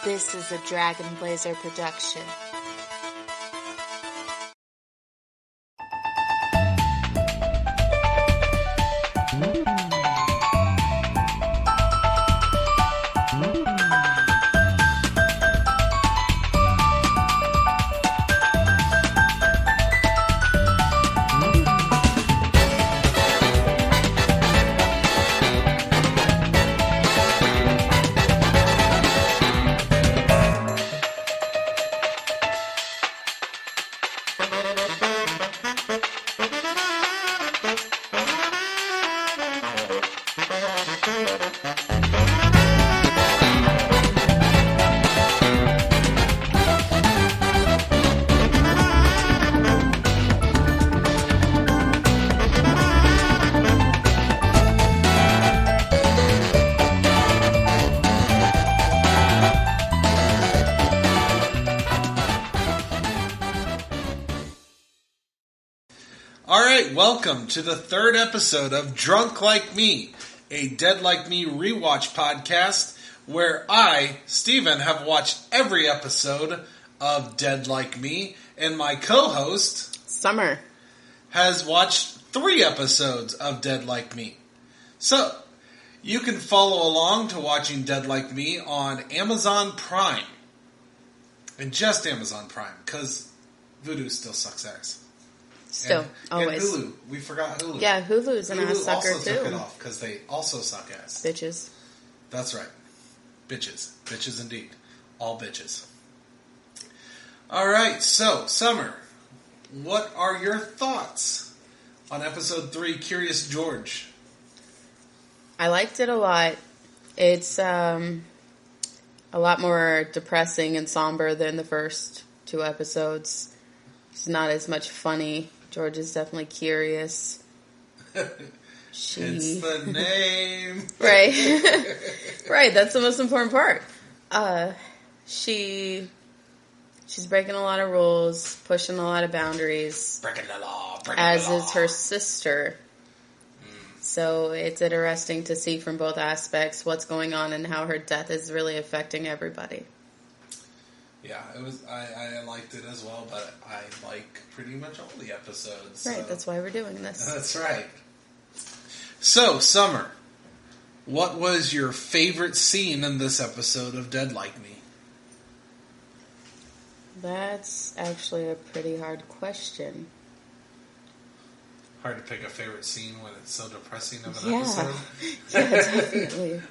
This is a Dragon Blazer production. Alright, welcome to the third episode of Drunk Like Me, a Dead Like Me rewatch podcast where I, Steven, have watched every episode of Dead Like Me, and my co-host, Summer, has watched 3 episodes of Dead Like Me. So, you can follow along to watching Dead Like Me on Amazon Prime. And just Amazon Prime, because Voodoo still sucks ass. Still, always. And Hulu. We forgot Hulu. Yeah, Hulu's an ass Hulu sucker also too. took it off because they also suck ass. Bitches. That's right. Bitches. Bitches indeed. All bitches. Alright, so, Summer, what are your thoughts on episode 3, Curious George? I liked it a lot. It's a lot more depressing and somber than the first 2 episodes. It's not as much funny. George is definitely curious. It's the name. Right. Right, that's the most important part. She's breaking a lot of rules, pushing a lot of boundaries. Breaking the law. As is her sister. So it's interesting to see from both aspects what's going on and how her death is really affecting everybody. Yeah, it was. I liked it as well, but I like pretty much all the episodes. Right, so. that's why we're doing this. That's right. So, Summer, what was your favorite scene in this episode of Dead Like Me? That's actually a pretty hard question. Hard to pick a favorite scene when it's so depressing of an episode. Yeah, definitely.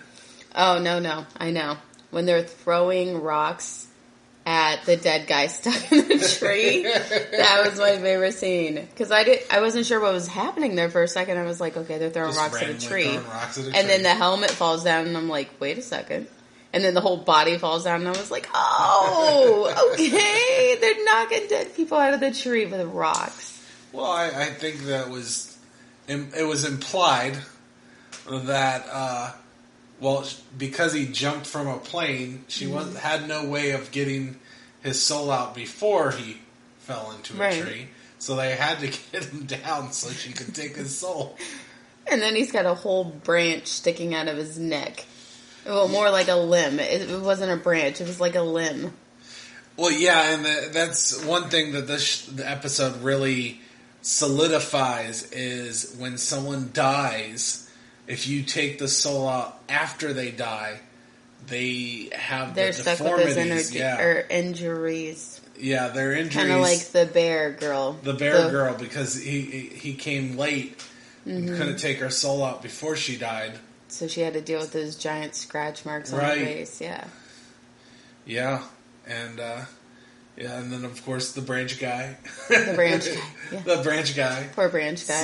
Oh, no, I know. When they're throwing rocks at the dead guy stuck in the tree, that was my favorite scene. Because I wasn't sure what was happening there for a second. I was like, okay, they're throwing rocks at a tree. And then the helmet falls down, and I'm like, wait a second. And then the whole body falls down, and I was like, oh, okay, they're knocking dead people out of the tree with rocks. Well, I think that it was implied that, because he jumped from a plane, she had no way of getting his soul out before he fell into a tree. So they had to get him down so she could take his soul. And then he's got a whole branch sticking out of his neck. Well, more like a limb. It wasn't a branch. It was like a limb. Well, yeah, and that's one thing that the episode really solidifies is when someone dies, if you take the soul out after they die, they have they're the stuck deformities. With his or injuries. Yeah, their injuries. Kind of like the bear girl. The bear girl, because he came late and couldn't take her soul out before she died. So she had to deal with those giant scratch marks on her face, yeah. Yeah, and and then of course the branch guy. The branch guy. Yeah. The branch guy. Poor branch guy.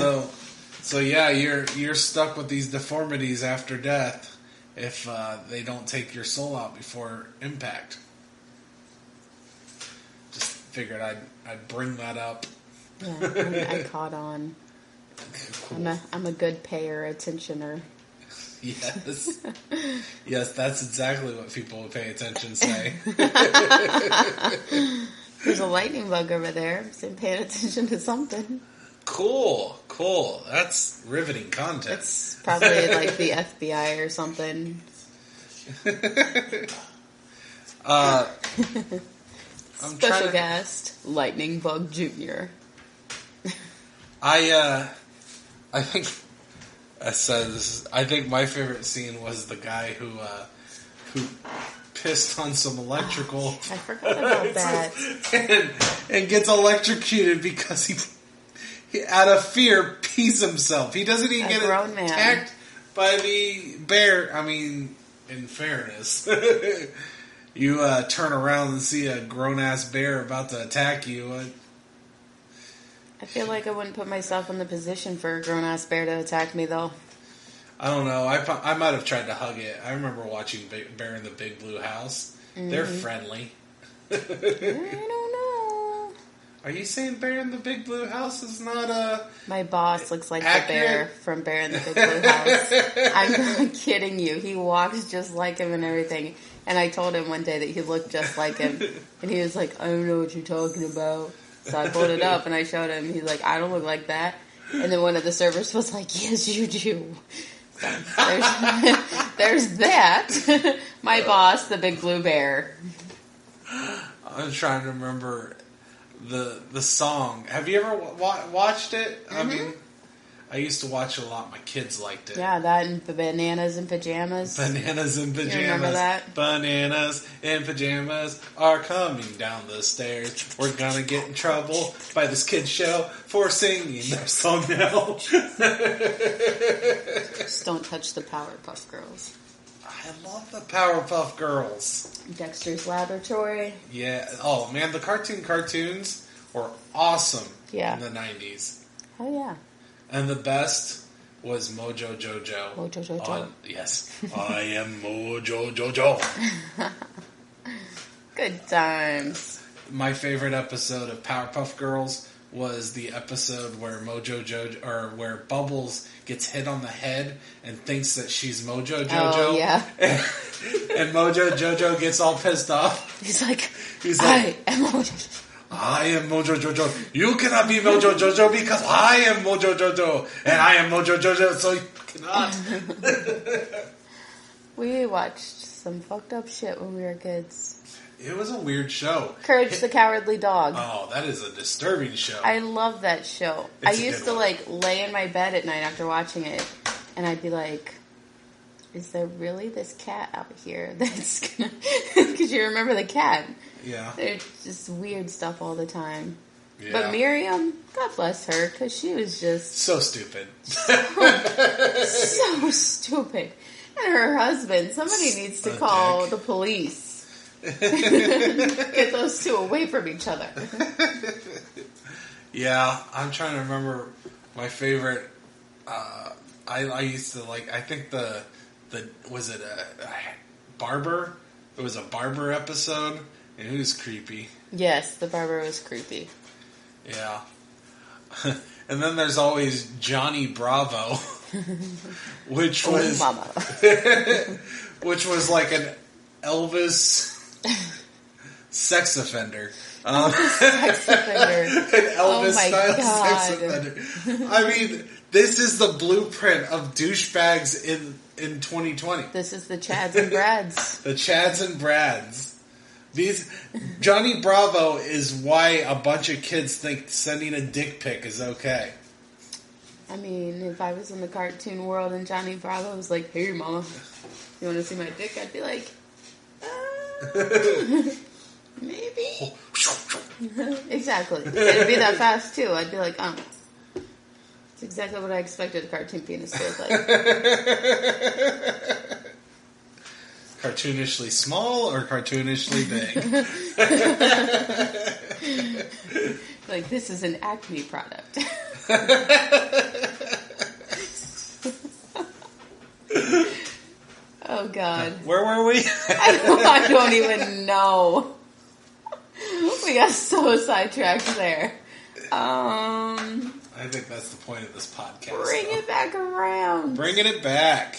So yeah, you're stuck with these deformities after death if they don't take your soul out before impact. Just figured I'd bring that up. Yeah, I caught on. Cool. I'm a good payer attentioner. Yes. Yes, that's exactly what people who pay attention say. There's a lightning bug over there. I'm paying attention to something. Cool. That's riveting content. It's probably like the FBI or something. I'm Special guest, Lightning Bug Jr. I think I said this. I think my favorite scene was the guy who pissed on some electrical. I forgot about that. and gets electrocuted because he out of fear pees himself. He doesn't even get attacked by the bear. I mean, in fairness, you turn around and see a grown ass bear about to attack you. I feel like I wouldn't put myself in the position for a grown-ass bear to attack me, though. I don't know. I might have tried to hug it. I remember watching Bear in the Big Blue House. Mm-hmm. They're friendly. I don't know. Are you saying Bear in the Big Blue House is not a... My boss looks like the bear from Bear in the Big Blue House. I'm not kidding you. He walks just like him and everything. And I told him one day that he looked just like him. And he was like, I don't know what you're talking about. So I pulled it up and I showed him. He's like, I don't look like that. And then one of the servers was like, yes, you do. So there's that. My boss, the big blue bear. I'm trying to remember the song. Have you ever watched it? Mm-hmm. I mean, I used to watch it a lot. My kids liked it. Yeah, that and Bananas in Pajamas. Bananas in Pajamas. You remember that? Bananas in Pajamas are coming down the stairs. We're gonna get in trouble by this kid's show for singing their song now. Just don't touch the Powerpuff Girls. I love the Powerpuff Girls. Dexter's Laboratory. Yeah. Oh, man, the cartoons were awesome in the 90s. Oh, yeah. And the best was Mojo Jojo. Mojo Jojo. Yes. I am Mojo Jojo. Good times. My favorite episode of Powerpuff Girls was the episode where Mojo Jojo, or where Bubbles gets hit on the head and thinks that she's Mojo Jojo. Oh, yeah. And Mojo Jojo gets all pissed off. He's like, I am Mojo Jojo. I am Mojo Jojo. You cannot be Mojo Jojo because I am Mojo Jojo. And I am Mojo Jojo, so you cannot. We watched some fucked up shit when we were kids. It was a weird show. Courage the Cowardly Dog. Oh, that is a disturbing show. I love that show. I used to lay in my bed at night after watching it, and I'd be like, is there really this cat out here that's gonna... Because you remember the cat. Yeah. There's just weird stuff all the time. Yeah. But Miriam, God bless her, because she was just... So stupid. So stupid. And her husband, somebody needs to call the police. Get those two away from each other. Yeah, I'm trying to remember my favorite. I used to like. I think the was it a barber? It was a barber episode, and it was creepy. Yes, the barber was creepy. Yeah, and then there's always Johnny Bravo, which was which was like an Elvis. Sex offender. Sex offender. An Elvis-style sex offender. I mean, this is the blueprint of douchebags in 2020. This is the Chads and Brads. The Chads and Brads. Johnny Bravo is why a bunch of kids think sending a dick pic is okay. I mean, if I was in the cartoon world and Johnny Bravo was like, hey, mama, you want to see my dick? I'd be like... maybe. Exactly. It'd be that fast too. I'd be like, it's exactly what I expected a cartoon penis to look like. Cartoonishly small or cartoonishly big? Like, this is an Acme product. Oh, God. Where were we? I don't even know. We got so sidetracked there. I think that's the point of this podcast. Bring it back around. Bringing it back.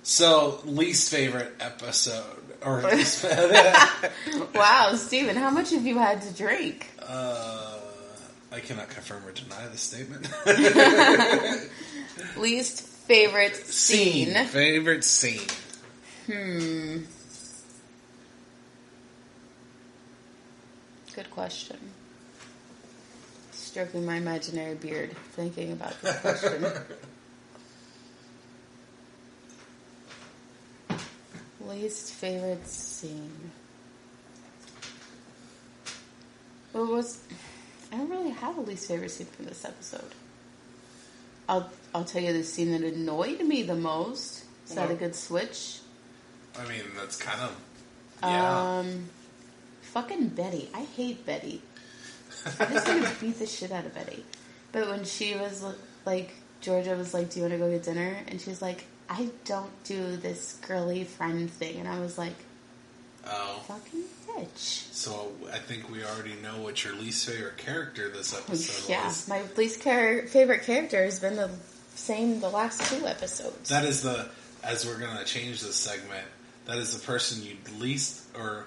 So, least favorite episode. Or Wow, Steven, how much have you had to drink? I cannot confirm or deny this statement. Least favorite scene. Favorite scene. Good question. Stroking my imaginary beard, thinking about this question. Least favorite scene. What was? I don't really have a least favorite scene from this episode. I'll tell you the scene that annoyed me the most. Is that a good switch? I mean, that's kind of yeah. Fucking Betty. I hate Betty. I just want to beat the shit out of Betty. But when she was like, Georgia was like, "Do you want to go get dinner?" And she was like, "I don't do this girly friend thing." And I was like, "Oh, fucking bitch." So I think we already know what your least favorite character this episode was. Yeah, my least favorite character has been the same the last 2 episodes. That is as we're going to change this segment, that is the person you'd least or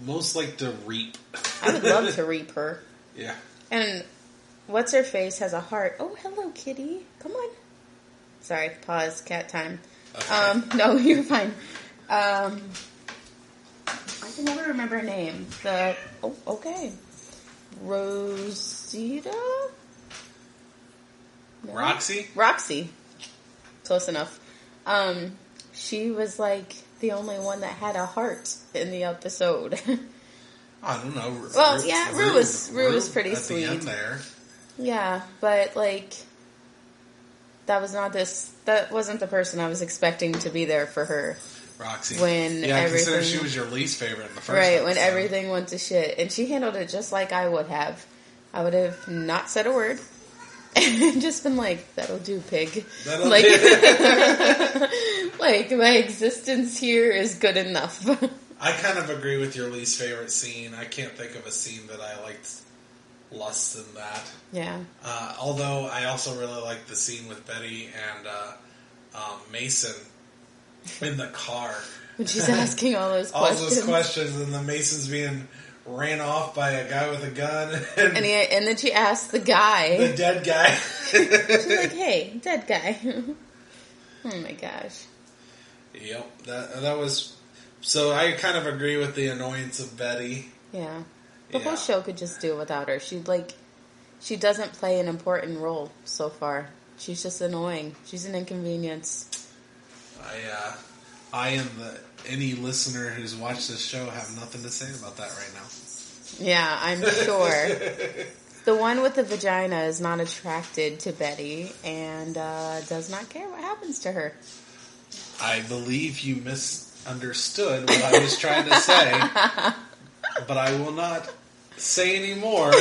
most like to reap. I would love to reap her. Yeah. And what's her face has a heart. Oh, hello, kitty. Come on. Sorry, pause. Cat time. Okay. No, you're fine. I can never remember her name. Okay. Rosita? No? Roxy. Close enough. She was like the only one that had a heart in the episode. I don't know. Rue was pretty at sweet. The end there. Yeah, but like that wasn't the person I was expecting to be there for her. Roxy. Consider she was your least favorite in the first episode. When everything went to shit. And she handled it just like I would have. I would have not said a word. And just been like, "That'll do, pig." That'll do. Like, my existence here is good enough. I kind of agree with your least favorite scene. I can't think of a scene that I liked less than that. Yeah. Although I also really liked the scene with Betty and Mason in the car. When she's asking all those questions. All those questions, and the Mason's being ran off by a guy with a gun. And then she asked the guy. The dead guy. She's like, "Hey, dead guy." Oh my gosh. Yep. That was... So I kind of agree with the annoyance of Betty. Yeah. The whole show could just do without her. She doesn't play an important role so far. She's just annoying. She's an inconvenience. I and any listener who's watched this show have nothing to say about that right now. Yeah, I'm sure. The one with the vagina is not attracted to Betty and does not care what happens to her. I believe you misunderstood what I was trying to say, but I will not say any more.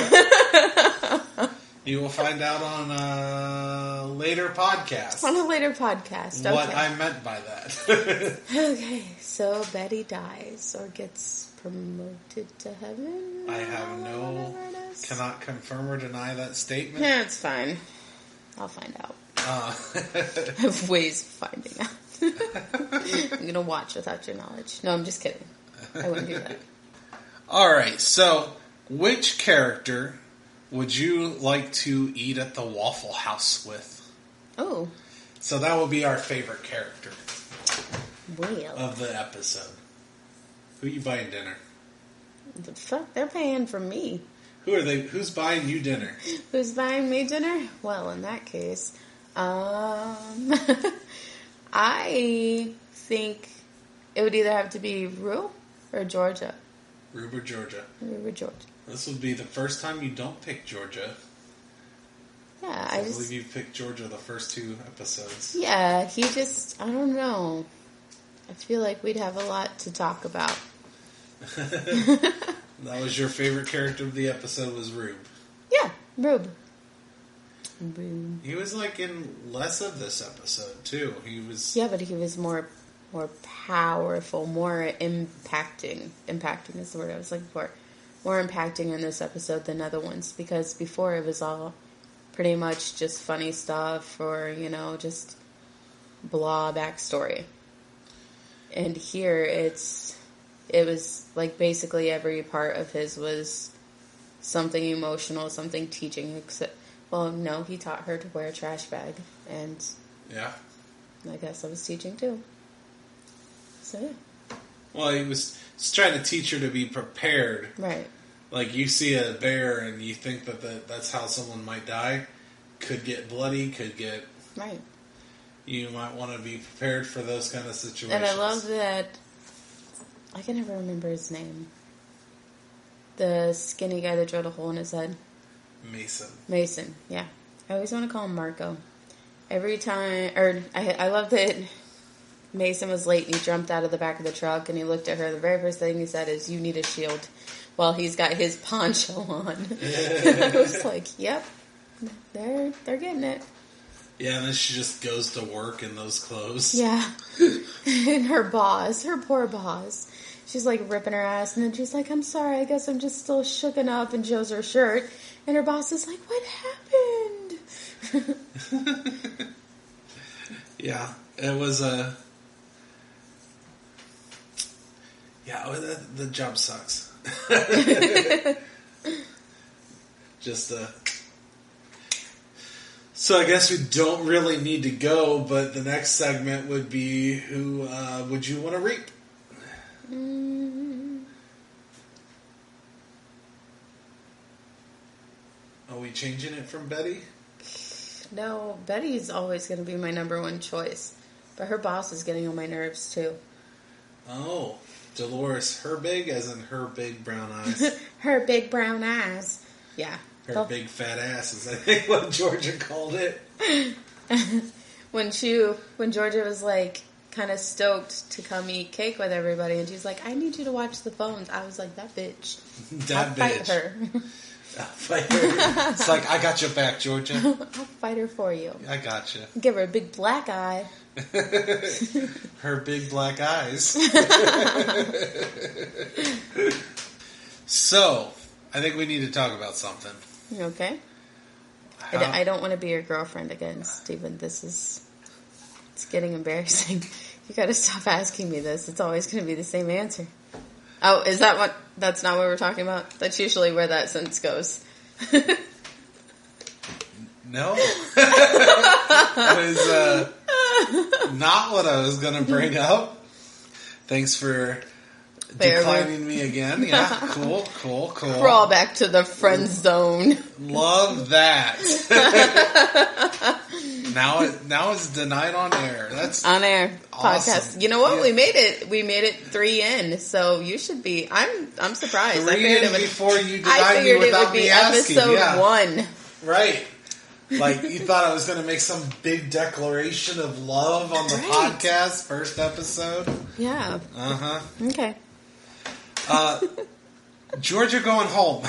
You will find out on a later podcast. On a later podcast, okay. What I meant by that. Okay, so Betty dies or gets promoted to heaven? Cannot confirm or deny that statement. Yeah, it's fine. I'll find out. I have ways of finding out. I'm going to watch without your knowledge. No, I'm just kidding. I wouldn't do that. Alright, so which character would you like to eat at the Waffle House with? Oh. So that will be our favorite character of the episode. Who are you buying dinner? The fuck? They're paying for me. Who are they? Who's buying you dinner? Who's buying me dinner? Well, in that case, I think it would either have to be Rue or Georgia. Rue or Georgia? Rue or Georgia. This would be the first time you don't pick Georgia. Yeah, I believe you picked Georgia the first 2 episodes. Yeah, I don't know. I feel like we'd have a lot to talk about. That was your favorite character of the episode was Rube. Yeah, Rube. He was like in less of this episode too. He was... Yeah, but he was more powerful, more impacting. Impacting is the word I was looking for. More impacting in this episode than other ones, because before it was all pretty much just funny stuff or, just blah backstory. And here it was like basically every part of his was something emotional, something teaching. Well, no, he taught her to wear a trash bag, and yeah, I guess I was teaching too. So yeah. Well, he was trying to teach her to be prepared. Right. Like, you see a bear and you think that's how someone might die. Could get bloody, could get... Right. You might want to be prepared for those kind of situations. And I love that... I can never remember his name. The skinny guy that drilled a hole in his head. Mason, yeah. I always want to call him Marco. Every time... I love that Mason was late and he jumped out of the back of the truck and he looked at her. The very first thing he said is, "You need a shield," while he's got his poncho on. I was like, yep, they're getting it. Yeah, and then she just goes to work in those clothes. Yeah. And her poor boss, she's like ripping her ass, and then she's like, "I'm sorry, I guess I'm just still shooken up," and shows her shirt. And her boss is like, "What happened?" Yeah, it was a... Yeah, the job sucks. Just So I guess we don't really need to go, but the next segment would be, who would you want to reap? Are we changing it from Betty? No, Betty's always going to be my number one choice. But her boss is getting on my nerves, too. Oh, Dolores Herbig, as in her big brown eyes. Her big brown eyes. Yeah. Her big fat ass is, I think, what Georgia called it. When Georgia was, like, kind of stoked to come eat cake with everybody, and she's like, "I need you to watch the phones." I was like, that bitch. I'll fight her. I'll fight her. It's like, I got your back, Georgia. I'll fight her for you. I got you. Give her a big black eye. Her big black eyes. So, I think we need to talk about something. Okay. I don't want to be your girlfriend again, Stephen. It's getting embarrassing. You got to stop asking me this. It's always going to be the same answer. Oh, is that what? That's not what we're talking about? That's usually where that sentence goes. No. That is not what I was going to bring up. Thanks for declining me again. Yeah, cool. Crawl back to the friend zone. Love that. Now it's denied on air. That's on air awesome. Podcast. You know what? Yeah. We made it 3 in, so you should be. I'm surprised. 3 in before you denied me without me asking. Episode 1. Right. Like, you thought I was going to make some big declaration of love on the podcast, first episode? Yeah. Uh-huh. Okay. Georgia going home.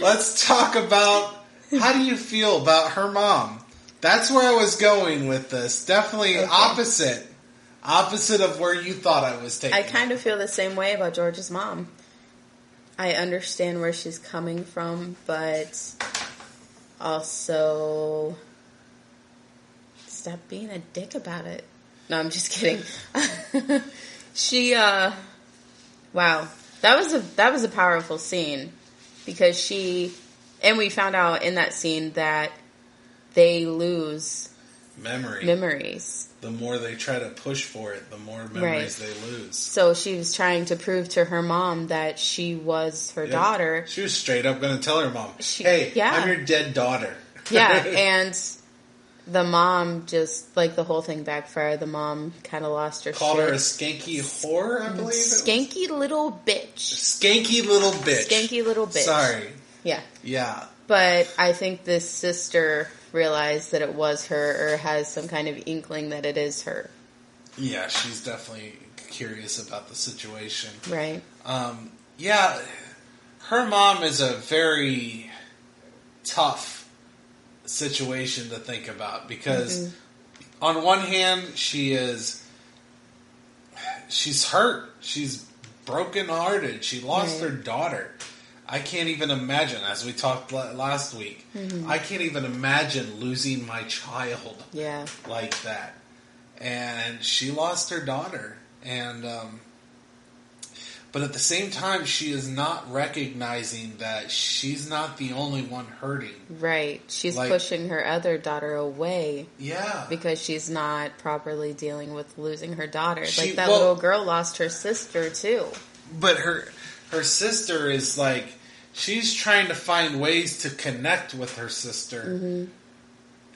Let's talk about, how do you feel about her mom? That's where I was going with this. Definitely opposite of where you thought I was taking. I kind of feel the same way about Georgia's mom. I understand where she's coming from, but also stop being a dick about it. No, I'm just kidding. Wow. That was a powerful scene, because and we found out in that scene that they lose memories. The more they try to push for it, the more memories they lose. So she was trying to prove to her mom that she was her daughter. She was straight up going to tell her mom, "Hey, I'm your dead daughter." Yeah, and the mom just, like, the whole thing backfired. The mom kind of lost her Called shit. her a skanky whore, I believe. Skanky little bitch. Skanky little bitch. Skanky little bitch. Sorry. Yeah. Yeah. But I think this sister realized that it was her, or has some kind of inkling that it is her. Yeah, she's definitely curious about the situation. Right. Yeah, her mom is a very tough situation to think about, because on one hand, she's hurt. She's brokenhearted. She lost her daughter. I can't even imagine, as we talked last week, I can't even imagine losing my child like that. And she lost her daughter. And, but at the same time, she is not recognizing that she's not the only one hurting. Right. She's pushing her other daughter away. Yeah. Because she's not properly dealing with losing her daughter. That little girl lost her sister, too. But her her sister is like, she's trying to find ways to connect with her sister. Mm-hmm.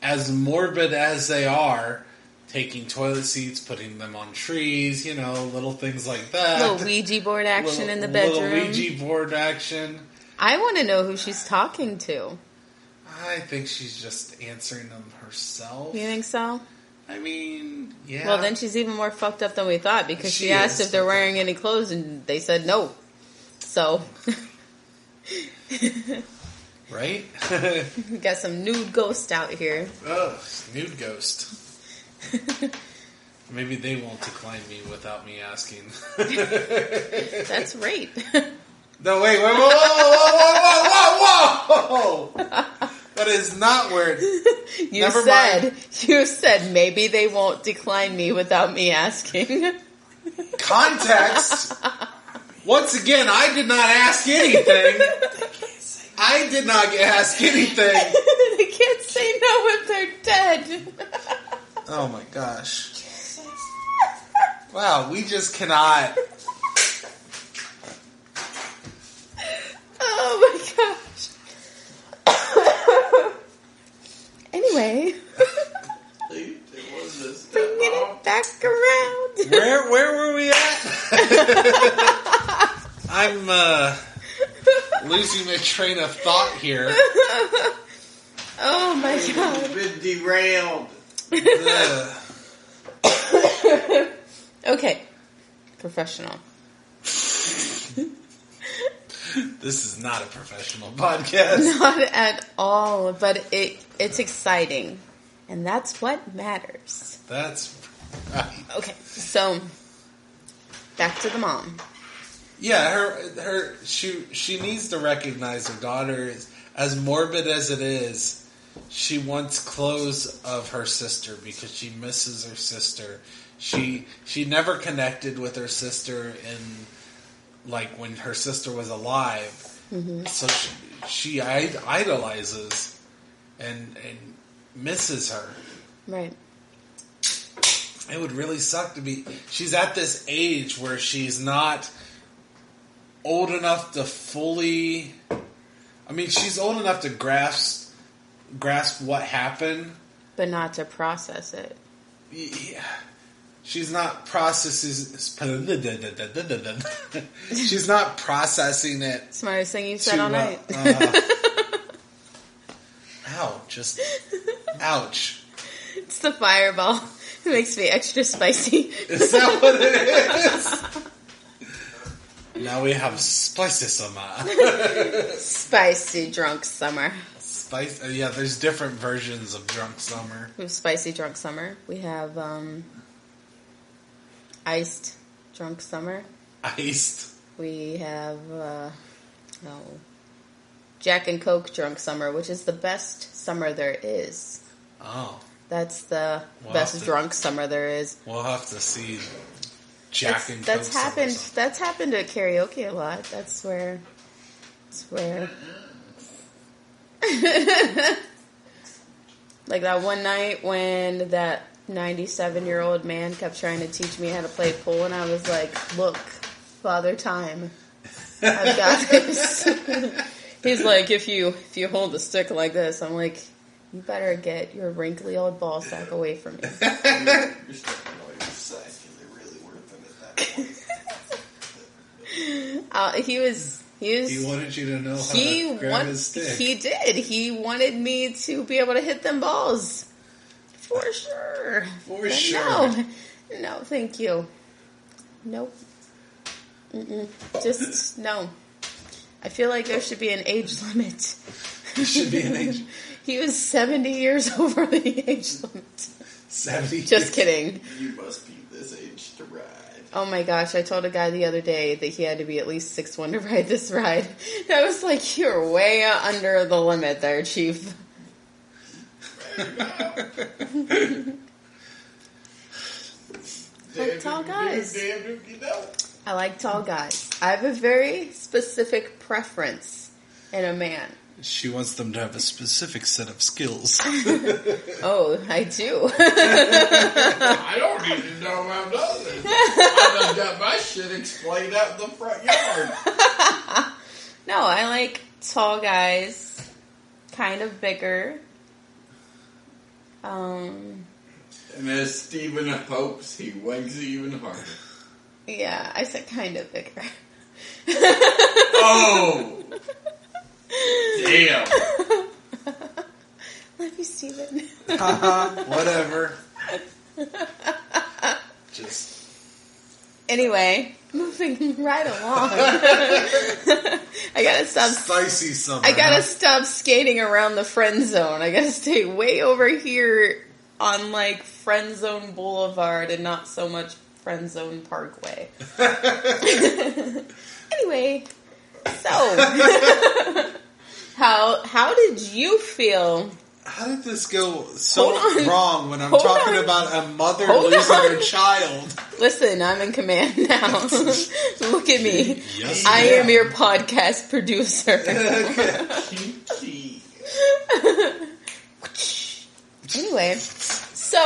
As morbid as they are, taking toilet seats, putting them on trees, little things like that. Little Ouija board action in the bedroom. Little Ouija board action. I want to know who she's talking to. I think she's just answering them herself. You think so? I mean, yeah. Well, then she's even more fucked up than we thought, because she asked if they're wearing any clothes, and they said no. So... Right? We got some nude ghost out here. Oh, nude ghost. Maybe they won't decline me without me asking. That's rape. No, wait, whoa! That is not where... You said maybe they won't decline me without me asking. Context. Once again, I did not ask anything. I did not ask anything. They can't say no if they're dead. Oh my gosh. Wow, we just cannot. Oh my gosh. Anyway. Bringing it back around. Where were we at? I'm losing my train of thought here. Oh my god. Been derailed. Okay. Professional. This is not a professional podcast. Not at all, but it's exciting. And that's what matters. That's right. Okay, so back to the mom. Yeah, she needs to recognize her daughter is, as morbid as it is, she wants clothes of her sister because she misses her sister. She never connected with her sister in, like, when her sister was alive. Mm-hmm. So she idolizes and misses her. Right. It would really suck to be... She's at this age where she's not old enough to fully... I mean, she's old enough to grasp what happened. But not to process it. Yeah. She's not she's not processing it. Smartest thing you've said all night. Ouch. It's the fireball. It makes me extra spicy. Is that what it is? Now we have spicy summer. Spicy drunk summer. Yeah, there's different versions of drunk summer. We have spicy drunk summer. We have iced drunk summer. Iced. We have Jack and Coke drunk summer, which is the best summer there is. Oh. That's the best drunk summer there is. We'll have to see Jack and Coke. That's happened at karaoke a lot. That's where. Like that one night when that 97-year-old man kept trying to teach me how to play pool, and I was like, "Look, Father Time, I've got this." He's like, "If you hold the stick like this," I'm like, "You better get your wrinkly old ball sack away from me." You're starting to know your sack, and they're really worth it at that point. He wanted you to know how to grab his stick. He did. He wanted me to be able to hit them balls. For sure. For sure. No, thank you. Nope. Just no. I feel like there should be an age limit. There should be an age. He was 70 years over the age limit. 70 Just kidding. You must be this age to ride. Oh my gosh, I told a guy the other day that he had to be at least 6'1" to ride this ride. I was like, you're way under the limit there, Chief. Like tall guys. I like tall guys. I have a very specific preference in a man. She wants them to have a specific set of skills. Oh, I do. I don't need to know about nothing. I done got my shit explained out in the front yard. No, I like tall guys, kind of bigger. And as Stephen hopes, he winks even harder. Yeah, I said kind of bigger. Oh! Damn. Love you, Steven. Whatever. Just. Anyway, moving right along. I gotta stop. Spicy summer. I gotta stop skating around the friend zone. I gotta stay way over here on like Friend Zone Boulevard and not so much Friend Zone Parkway. Anyway, so how did you feel? How did this go so Hold on. wrong when I'm Hold talking on. about a mother Hold losing on. her child? Listen, I'm in command now. Look at me. Yes, I ma'am. am your podcast producer. Kinky. Anyway, so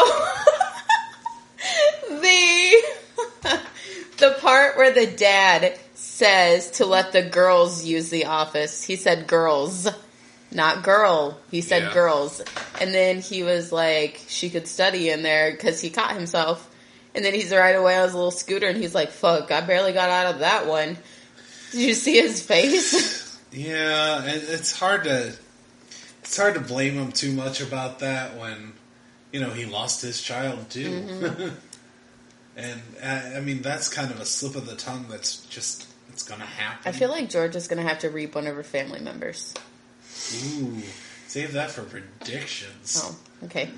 the part where the dad says to let the girls use the office, he said girls, not girl. He said Yeah. girls. And then he was like, she could study in there because he caught himself. And then he's right away on his little scooter and he's like, fuck, I barely got out of that one. Did you see his face? Yeah, and it's hard to blame him too much about that when, he lost his child too. Mm-hmm. And I mean, that's kind of a slip of the tongue. That's just it's gonna happen. I feel like George is going to have to reap one of her family members. Ooh, save that for predictions. Oh, okay.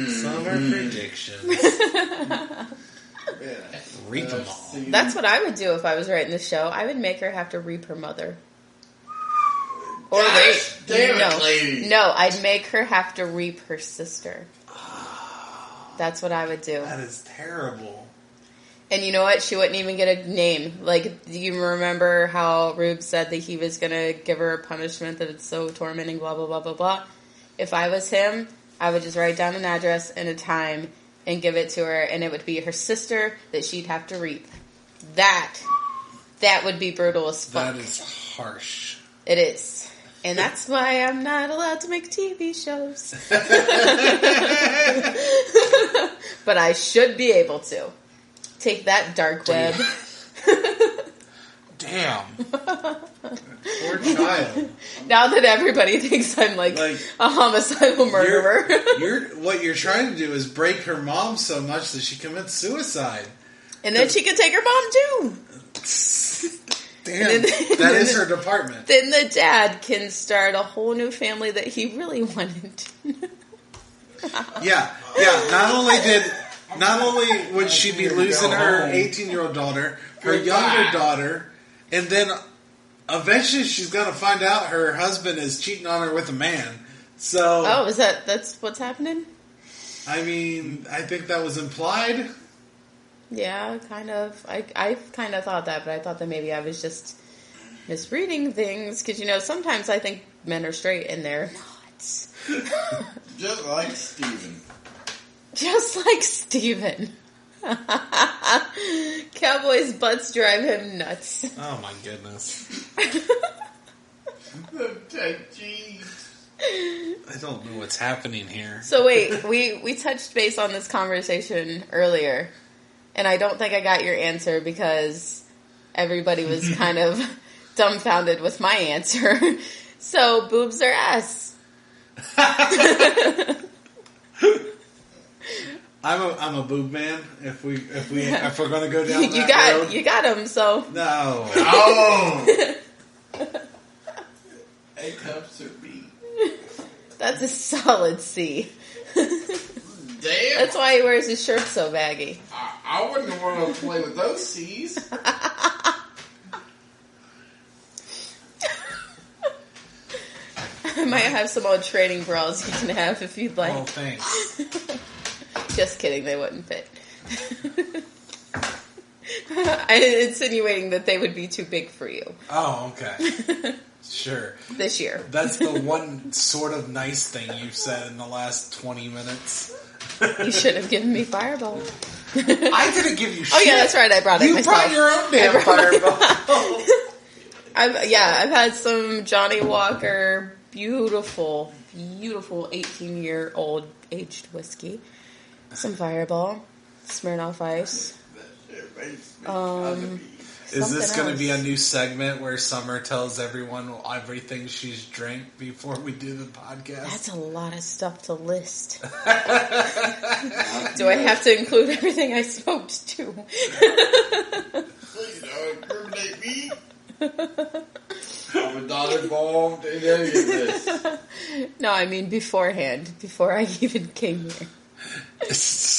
Summer predictions. Reap them all. That's what I would do if I was writing the show. I would make her have to reap her mother. Or Gosh, wait, damn it, no, lady. no, I'd make her have to reap her sister. That's what I would do. That is terrible. And you know what? She wouldn't even get a name. Like, do you remember how Rube said that he was going to give her a punishment that it's so tormenting, blah, blah, blah, blah, blah? If I was him, I would just write down an address and a time and give it to her, and it would be her sister that she'd have to reap. That would be brutal as fuck. That is harsh. It is. And that's why I'm not allowed to make TV shows. But I should be able to. Take that, dark web. Damn. Poor child. Now that everybody thinks I'm like a homicidal murderer. What you're trying to do is break her mom so much that she commits suicide. And then she can take her mom too. Damn, that is her department. Then the dad can start a whole new family that he really wanted. Yeah. Not only would she be losing her 18-year-old daughter, her younger daughter, and then eventually she's going to find out her husband is cheating on her with a man. So, Oh, that's what's happening? I mean, I think that was implied. Yeah, kind of. I kind of thought that, but I thought that maybe I was just misreading things. Because, sometimes I think men are straight and they're not. Just like Steven. Just like Steven. Cowboys' butts drive him nuts. Oh my goodness. Jeez. I don't know what's happening here. So wait, we touched base on this conversation earlier. And I don't think I got your answer because everybody was kind of dumbfounded with my answer. So, boobs or ass? I'm a boob man. If we're gonna go down that road. You got him. So No. Oh! A cups or B? that's a solid C. Damn! That's why he wears his shirt so baggy. I wouldn't want to play with those C's. I might have some old training bras you can have if you'd like. Oh, thanks. Just kidding, they wouldn't fit. I'm insinuating that they would be too big for you. Oh, okay. Sure. this year. That's the one sort of nice thing you've said in the last 20 minutes. You should have given me Fireball. I didn't give you shit. Oh yeah, that's right. I brought it You myself. brought your own damn Fireball. I've had some Johnny Walker, beautiful 18-year-old aged whiskey, some Fireball, Smirnoff Ice. Is this something going to be a else. new segment where Summer tells everyone everything she's drank before we do the podcast? That's a lot of stuff to list. Do I have to include everything I smoked too? Please don't incriminate me. I'm not involved in any of this. No, I mean beforehand, before I even came here.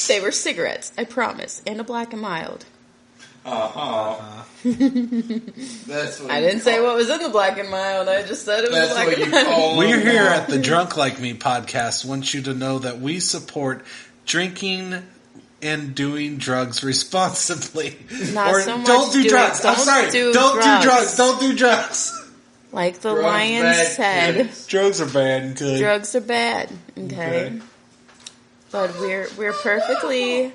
They were cigarettes, I promise, and a Black and Mild. That's what I didn't say what was in the Black and Mild. I just said it was That's Black what and you Mild. call We're them here now. at the Drunk Like Me podcast. Want you to know that we support drinking and doing drugs responsibly. Not or so much don't do doing- drugs. I'm don't sorry. do Don't do drugs. drugs. Don't do drugs. Like the Drugs lion bad, said, kids. Drugs are bad and good. drugs are bad. Okay, but we're perfectly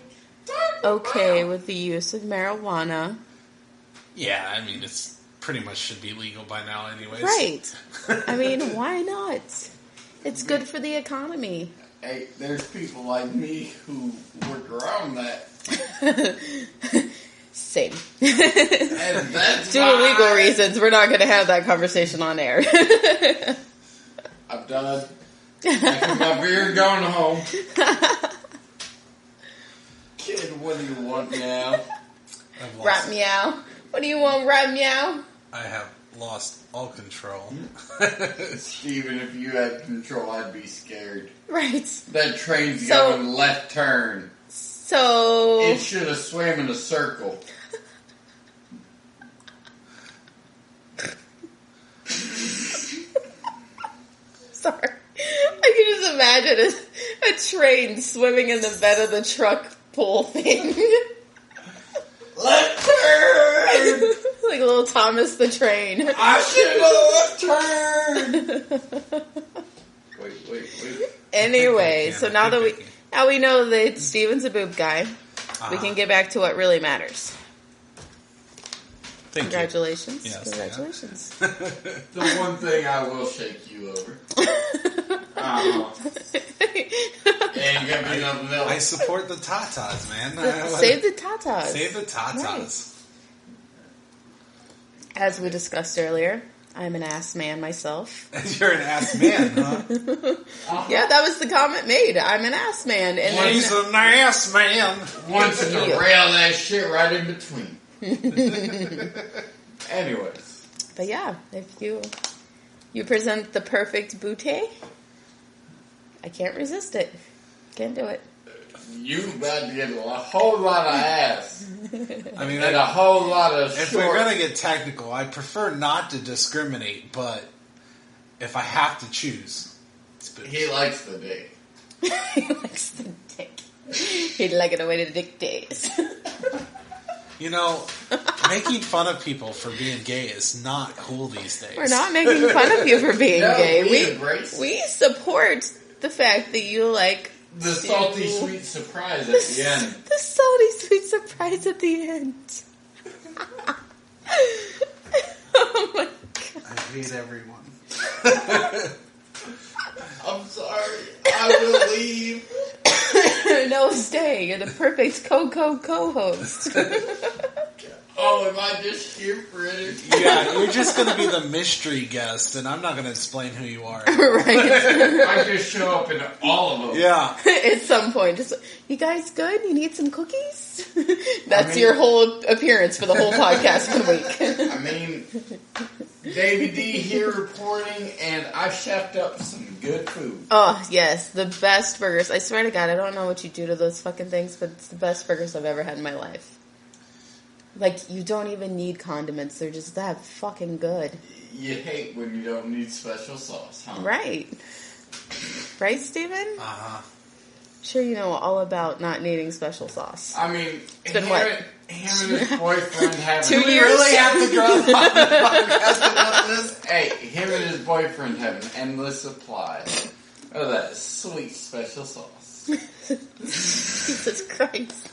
okay with the use of marijuana. Yeah, I mean, it's pretty much should be legal by now anyways. Right. I mean, why not? It's good for the economy. Hey, there's people like me who work around that. Same. And that's Due to why legal reasons, we're not going to have that conversation on air. I'm done. Taking my beer and going home. Kid, what do you want now? I've lost, Rat meow. What do you want, rat meow? I have lost all control. Steven, if you had control, I'd be scared. Right. That train's So- going left turn. So, It should have swam in a circle. sorry. I can just imagine a train swimming in the bed of the truck pool thing. Left turn! Like little Thomas the Train. I should have left turn! Wait. Anyway, Pick so picky, now that picky. now we know that Steven's a boob guy, we can get back to what really matters. Thank you. Congratulations. Yes, Congratulations. The one thing I will shake you over. Ain't gonna be nothing I else. support the Tatas, man. Save the tatas. Save the Tatas. As we discussed earlier, I'm an ass man myself. You're an ass man, huh? Yeah, that was the comment made. I'm an ass man. And then, He's an ass man. Wants to rail that shit right in between. Anyways. but yeah, if you present the perfect bootay, I can't resist it. Can't do it. You about to get a whole lot of ass. I mean, And a whole lot of if short. we're gonna get technical, I prefer not to discriminate, but if I have to choose, it's boobs. He likes the dick. He likes the dick. He'd like it the way the dick days. You know, making fun of people for being gay is not cool these days. We're not making fun of you for being No, gay. we embrace it. We support the fact that you like The salty sweet surprise at the end. the salty sweet surprise at the end. Oh my god. I hate everyone. I'm sorry. I will leave. No, stay. You're the perfect co-host. Oh, am I just here for it? Yeah, you're just gonna be the mystery guest, and I'm not gonna explain who you are. Right. I just show up in all of them. Yeah. At some point, just you guys good? You need some cookies? That's I mean- your whole appearance for the whole podcast for the week. I mean, Davey D here reporting, and I chefed up some good food. Oh, yes, the best burgers. I swear to God, I don't know what you do to those fucking things, but it's the best burgers I've ever had in my life. Like, you don't even need condiments. They're just that fucking good. You hate when you don't need special sauce, huh? Right. Right, Steven? Uh-huh. Sure you know all about not needing special sauce. I mean, It's been what? him and his boyfriend having... 2 Do we years? really have to go on the podcast about this? Hey, him and his boyfriend have an endless supply of that sweet special sauce. Jesus Christ.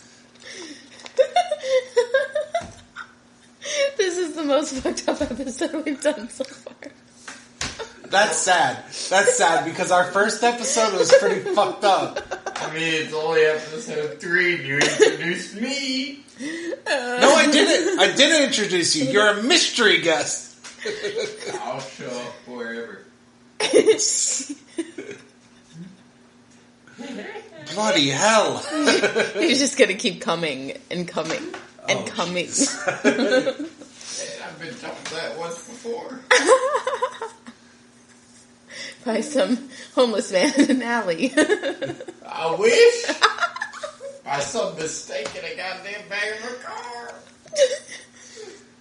This is the most fucked up episode we've done so far. That's sad. That's sad because our first episode was pretty fucked up. I mean, it's only episode 3 and you introduced me. No, I didn't. I didn't introduce you. You're a mystery guest. I'll show up wherever. Bloody hell. He's just gonna keep coming and coming and coming. I've been told that once before. By some homeless man in an alley. I wish. By some mistake in a goddamn bag of a car.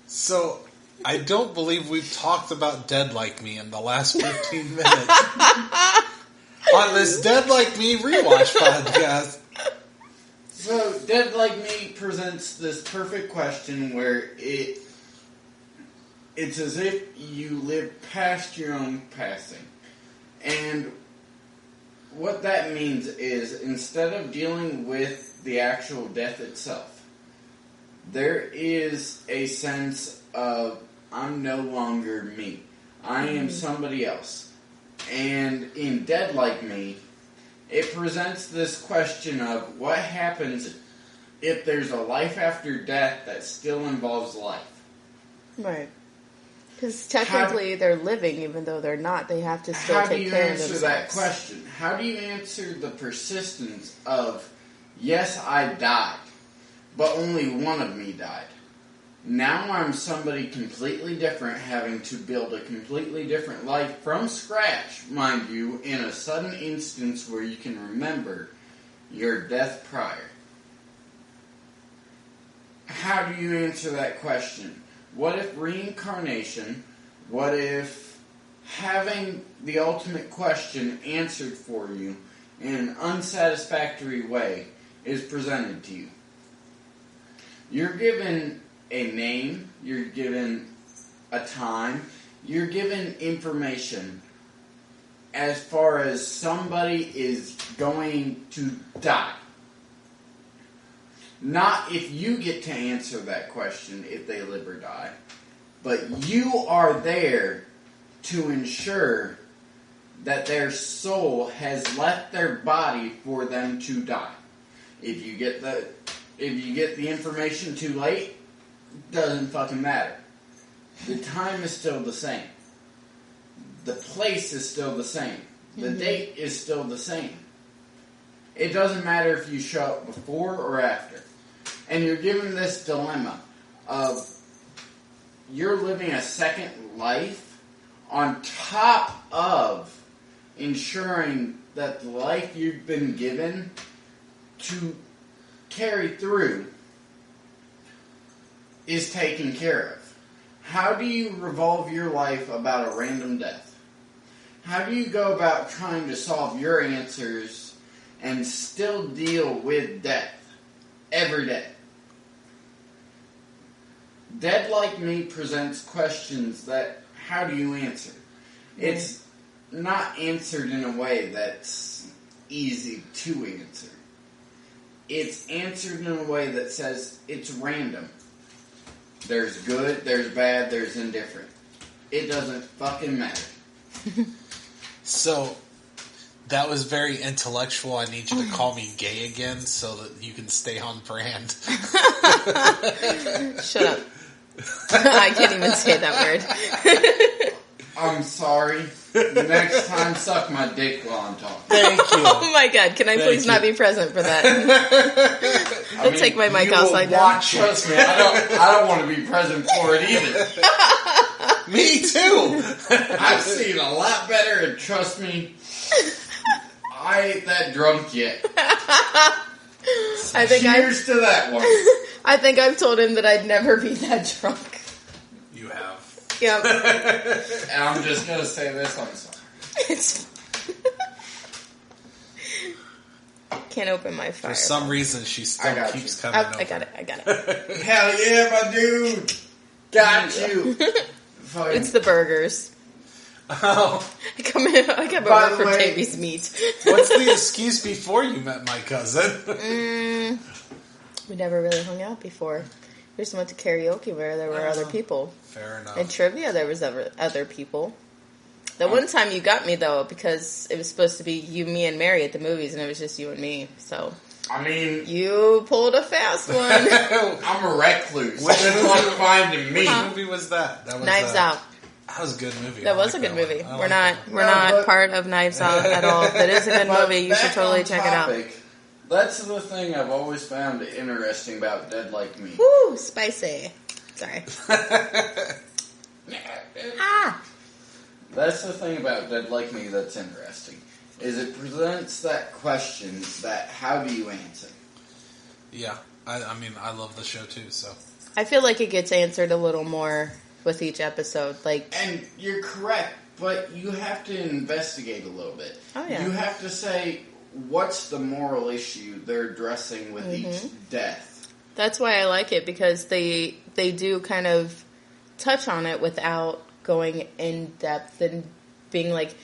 So, I don't believe we've talked about Dead Like Me in the last 15 minutes. On this Dead Like Me rewatch podcast. So, Dead Like Me presents this perfect question where it's as if you live past your own passing. And what that means is, instead of dealing with the actual death itself, there is a sense of, I'm no longer me. I am somebody else. And in Dead Like Me, it presents this question of what happens if there's a life after death that still involves life. Right. Because technically they're living, even though they're not. They have to still take care of themselves. How do you answer that question? How do you answer the persistence of, yes, I died, but only one of me died. Now I'm somebody completely different, having to build a completely different life from scratch, mind you, in a sudden instance where you can remember your death prior. How do you answer that question? What if reincarnation, what if having the ultimate question answered for you in an unsatisfactory way is presented to you? You're given a name, you're given a time, you're given information as far as somebody is going to die. Not if you get to answer that question, if they live or die, but you are there to ensure that their soul has left their body for them to die. If you get the information too late, doesn't fucking matter. The time is still the same. The place is still the same. The date is still the same. It doesn't matter if you show up before or after. And you're given this dilemma of you're living a second life on top of ensuring that the life you've been given to carry through is taken care of. How do you revolve your life about a random death? How do you go about trying to solve your answers and still deal with death every day? Dead Like Me presents questions that, how do you answer? It's not answered in a way that's easy to answer. It's answered in a way that says it's random. There's good, there's bad, there's indifferent. It doesn't fucking matter. So, that was very intellectual. I need you to call me gay again so that you can stay on brand. Shut up. I can't even say that word. I'm sorry. Next time, suck my dick while I'm talking. Thank you. Oh my god, can I please not be present for that? I'll take my mic outside now. Trust me, I don't want to be present for it either. Me too. I've seen a lot better, and trust me, I ain't that drunk yet. Cheers to that one. I think I've told him that I'd never be that drunk. You have. Yep. And I'm just going to say this, I'm sorry. It's Can't open my fire. For some reason, she still got keeps you. coming I over. got it. Hell yeah, my dude! Got you! Fucking- It's the burgers. Oh, I come By over the for way- Jamie's meat. what's the excuse before you met my cousin? We never really hung out before. We just went to karaoke where there were other people. Fair enough. And trivia, there was other people. The one time you got me, though, because it was supposed to be you, me, and Mary at the movies, and it was just you and me. So I mean, you pulled a fast one. I'm a recluse. What Good luck finding me. What movie was that? That was Knives Out. That was a good movie. That I was like a good that movie. one. I We're like not that one. we're No, not but- part of Knives Out at all. That is a good But movie. You should back totally on check it out. topic, That's the thing I've always found interesting about Dead Like Me. Woo, spicy. Sorry. Ah. That's the thing about Dead Like Me that's interesting. Is it presents that question that how do you answer? Yeah, I mean, I love the show too. So I feel like it gets answered a little more with each episode. Like, And you're correct, but you have to investigate a little bit. Oh, yeah. You have to say, what's the moral issue they're addressing with Mm-hmm. each death? that's why I like it, because they do kind of touch on it without going in depth and being like,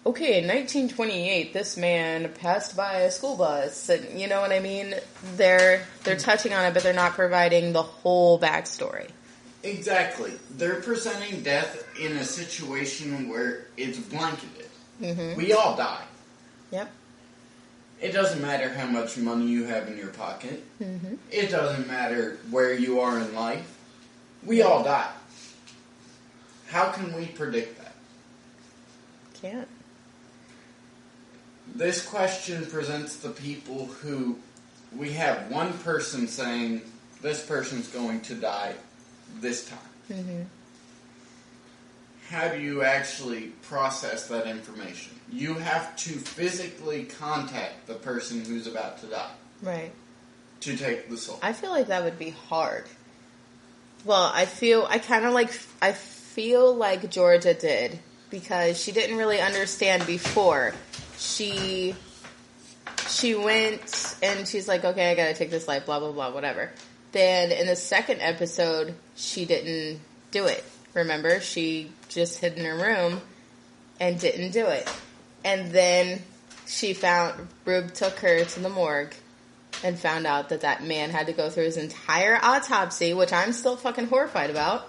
okay, in 1928, this man passed by a school bus, and you know what I mean? They're touching on it, but they're not providing the whole backstory. Exactly. They're presenting death in a situation where it's blanketed. Mm-hmm. We all die. Yep. It doesn't matter how much money you have in your pocket. Mm-hmm. It doesn't matter where you are in life. We all die. How can we predict that? Can't. This question presents the people who we have one person saying this person's going to die this time. Mm-hmm. How do you actually process that information? You have to physically contact the person who's about to die Right. to take the soul. I feel like that would be hard. Well, I feel like Georgia did, because she didn't really understand before. She went and she's like, okay, I gotta take this life, blah, blah, blah, whatever. Then in the second episode, she didn't do it. Remember? She just hid in her room and didn't do it. And then Rube took her to the morgue and found out that man had to go through his entire autopsy, which I'm still fucking horrified about.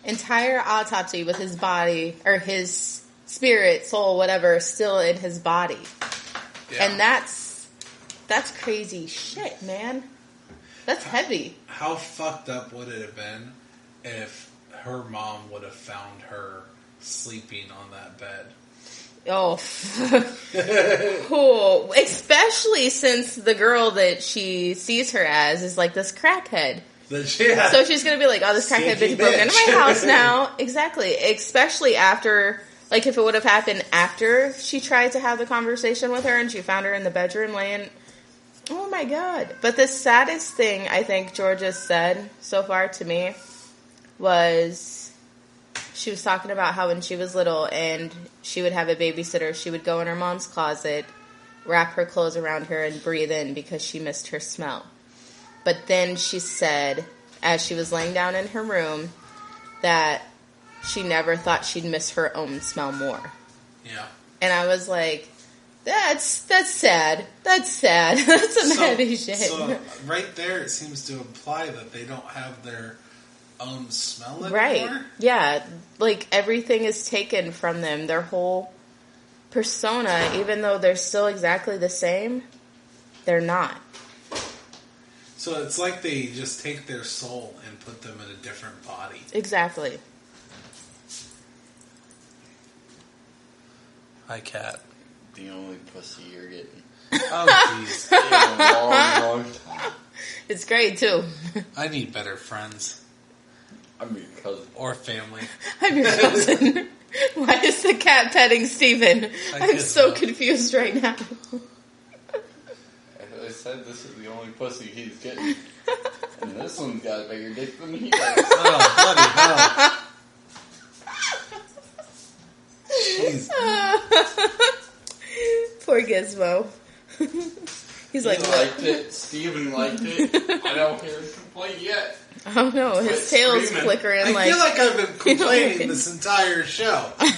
Entire autopsy with his body, or his spirit, soul, whatever, still in his body. yeah. And that's crazy shit, man. That's heavy. How fucked up would it have been if her mom would have found her sleeping on that bed? Oh, cool. Especially since the girl that she sees her as is like this crackhead. Yeah. So she's going to be like, oh, this crackhead Stinky bitch broke into bitch. my house now. Exactly. Especially after, like, if it would have happened after she tried to have the conversation with her and she found her in the bedroom laying. Oh, my God. But the saddest thing I think Georgia said so far to me was she was talking about how when she was little and she would have a babysitter, she would go in her mom's closet, wrap her clothes around her, and breathe in because she missed her smell. But then she said, as she was laying down in her room, that she never thought she'd miss her own smell more. Yeah. And I was like, that's sad. That's sad. That's some heavy shit. So right there, it seems to imply that they don't have their own smell anymore. Right. Yeah. Like, everything is taken from them. Their whole persona, even though they're still exactly the same, they're not. So it's like they just take their soul and put them in a different body. Exactly. Hi, cat. The only pussy you're getting. Oh, jeez. In a long, long time. It's great, too. I need better friends. I'm your cousin. Or family. I'm your cousin. Why is the cat petting Steven? I'm guess so not. confused right now. I said this is the only pussy he's getting. And this one's got a bigger dick than he does. Oh, bloody hell. Jeez. Poor Gizmo. He's He like, liked it. Steven liked it. I don't hear a complaint yet. oh no, his Quit tail's screaming. flickering I like, feel like I've been complaining this entire show. I'll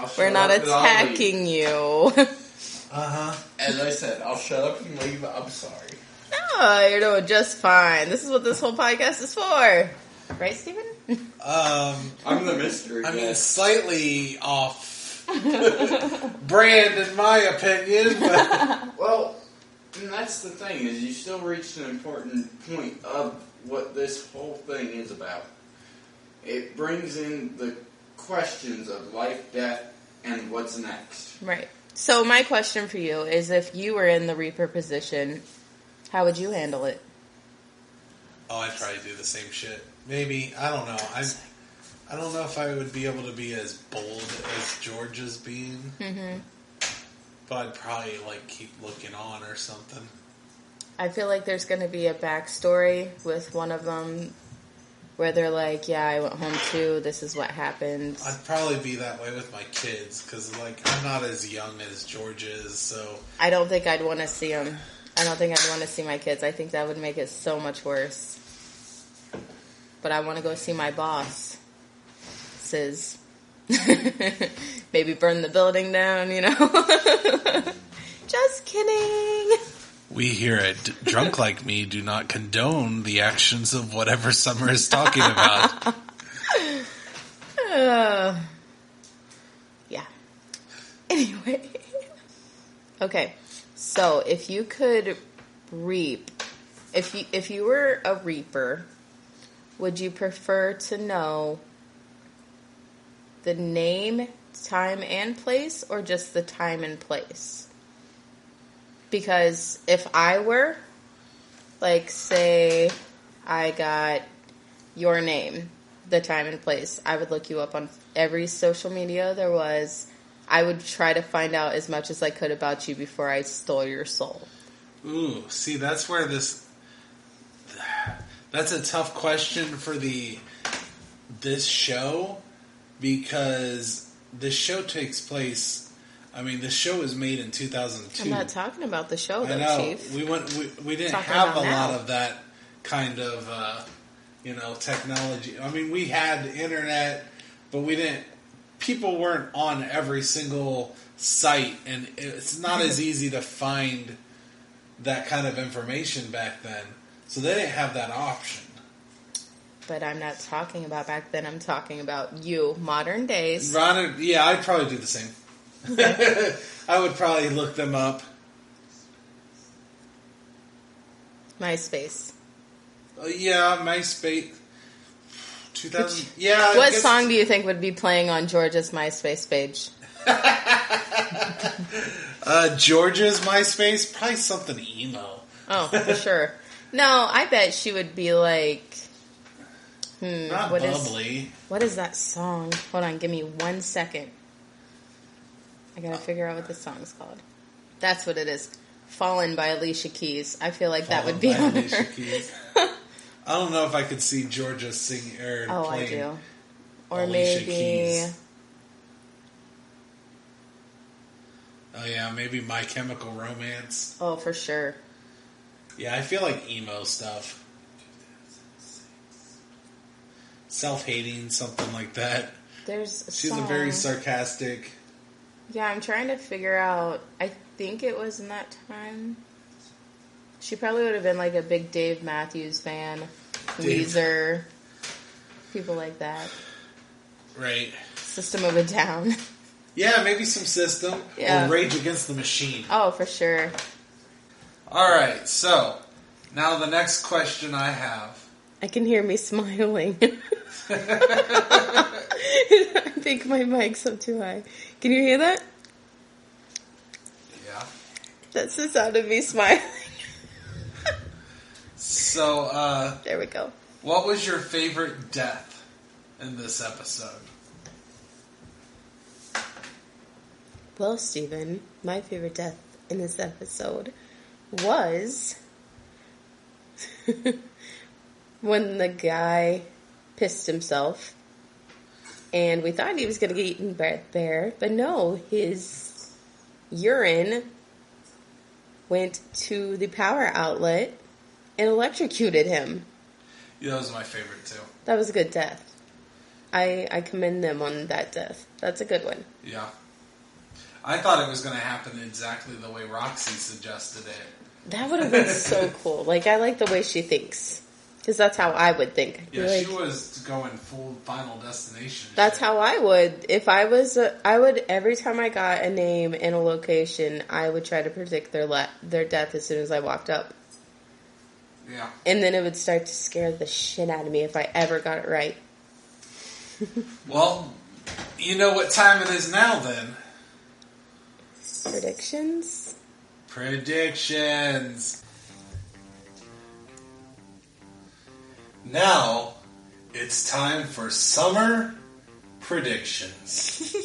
shut we're not up and I'll leave. attacking you. As I said, I'll shut up and leave. I'm sorry. No, you're doing just fine. This is what this whole podcast is for. Right, Steven? I'm the mystery. I mean, guest. slightly off brand in my opinion, but Well, and that's the thing, is you still reached an important point of what this whole thing is about. It brings in the questions of life, death, and what's next. Right. So my question for you is, if you were in the Reaper position, how would you handle it? I'd probably do the same shit. Maybe, I don't know. I don't know if I would be able to be as bold as George is being. Mm-hmm. But I'd probably keep looking on or something. I feel like there's going to be a backstory with one of them where they're like, yeah, I went home too, this is what happened. I'd probably be that way with my kids, because I'm not as young as George is, so... I don't think I'd want to see them. I don't think I'd want to see my kids. I think that would make it so much worse. But I want to go see my boss. Sis. Maybe burn the building down, Just kidding. We here at Drunk Like Me do not condone the actions of whatever Summer is talking about. Yeah. Anyway. Okay. So, if you could reap, if you were a reaper, would you prefer to know the name, time, and place, or just the time and place? Because if I were, say I got your name, the time and place, I would look you up on every social media there was. I would try to find out as much as I could about you before I stole your soul. Ooh, see, that's where that's a tough question for this show, because this show takes place... I mean, the show was made in 2002. I'm not talking about the show, though, I know. Chief. We didn't Talking have a about now. lot of that kind of, technology. I mean, we had internet, but we didn't. People weren't on every single site, and it's not as easy to find that kind of information back then. So they didn't have that option. But I'm not talking about back then. I'm talking about you, modern days. Yeah, I'd probably do the same. I would probably look them up. MySpace. Yeah, MySpace. 2000. Yeah. What song do you think would be playing on George's MySpace page? George's MySpace, probably something emo. Oh, for sure. No, I bet she would be like, Not what bubbly. what is that song? Hold on, give me 1 second. I gotta figure out what this song's called. That's what it is. Fallen by Alicia Keys. I feel like that would be on Alicia her. Keys. I don't know if I could see Georgia sing or Oh, I playing do. Or Alicia maybe... Keys. Oh yeah, maybe My Chemical Romance. Oh, for sure. Yeah, I feel like emo stuff. Self-hating, something like that. There's a She's song. a very sarcastic... Yeah, I'm trying to figure out. I think it was in that time. She probably would have been like a big Dave Matthews fan. Weezer. People like that. Right. System of a Down. Yeah, maybe some System. Yeah. Or Rage Against the Machine. Oh, for sure. Alright, so... Now the next question I have... I can hear me smiling. I think my mic's up too high. Can you hear that? Yeah. That's the sound of me smiling. So, There we go. what was your favorite death in this episode? Well, Stephen, my favorite death in this episode was when the guy pissed himself, and we thought he was going to get eaten by a bear, but no, his urine went to the power outlet and electrocuted him. Yeah, that was my favorite too. That was a good death. I commend them on that death. That's a good one. Yeah. I thought it was going to happen exactly the way Roxy suggested it. That would have been so cool. Like, I like the way she thinks. Because that's how I would think. Yeah, like, she was going full Final Destination. That's how I would. If I was, I would, every time I got a name and a location, I would try to predict their death as soon as I walked up. Yeah. And then it would start to scare the shit out of me if I ever got it right. Well, you know what time it is now then. Predictions? Predictions. Now, it's time for summer predictions.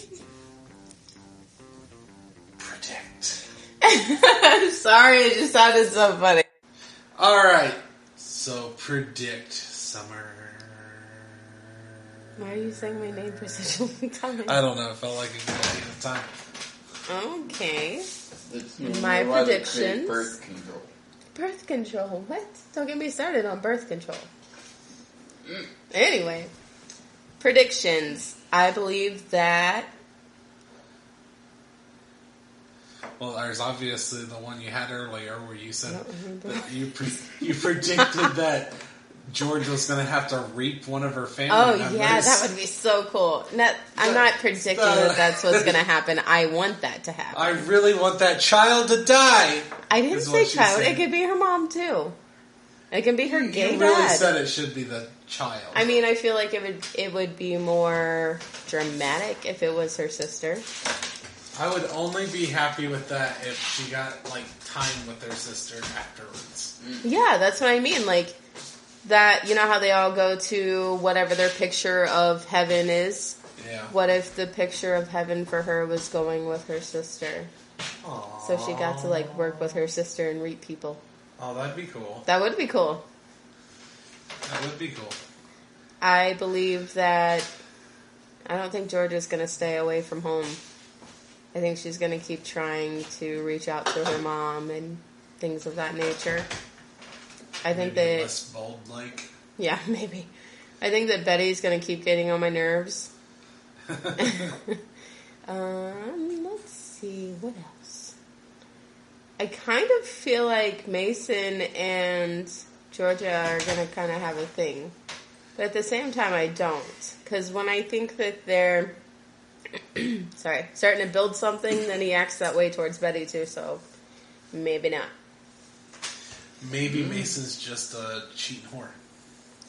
Predict. I'm sorry, it just sounded so funny. Alright, so predict summer. Why are you saying my name for such a long time? I don't know, it felt like a good idea at the time. My Okay. My predictions. Birth control. Birth control? What? Don't get me started on birth control. Anyway, predictions. I believe that... Well, there's obviously the one you had earlier where you said that you predicted that George was going to have to reap one of her family members. Yeah, that would be so cool. I'm not predicting that that's what's going to happen. I want that to happen. I really want that child to die. I didn't say child. It could be her mom, too. It can be her gay You dad. really said it should be the child. I mean, I feel like it would be more dramatic if it was her sister. I would only be happy with that if she got, like, time with her sister afterwards. Yeah, that's what I mean. Like, that, you know how they all go to whatever their picture of heaven is? Yeah. What if the picture of heaven for her was going with her sister? Aww. So she got to, like, work with her sister and reap people. Oh, that'd be cool. That would be cool. That would be cool. I believe that... I don't think Georgia's going to stay away from home. I think she's going to keep trying to reach out to her mom and things of that nature. I think maybe that... less bold-like. Yeah, maybe. I think that Betty's going to keep getting on my nerves. Let's see, what else? I kind of feel like Mason and Georgia are going to kind of have a thing. But at the same time, I don't. Because when I think that they're... starting to build something, then he acts that way towards Betty too, so maybe not. Maybe Mason's just a cheat whore.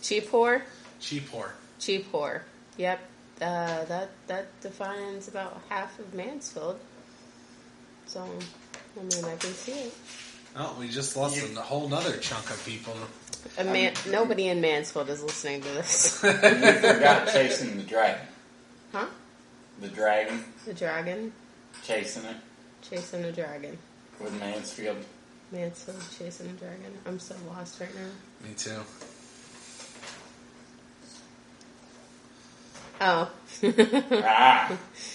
Cheap whore? Cheap whore. Cheap whore. Yep. That defines about half of Mansfield. So, I mean, I can see it. Oh, we just lost a whole nother chunk of people. Nobody in Mansfield is listening to this. You forgot chasing the dragon. Huh? The dragon. The dragon? Chasing it. Chasing a dragon. With Mansfield. Mansfield chasing a dragon. I'm so lost right now. Me too. Oh.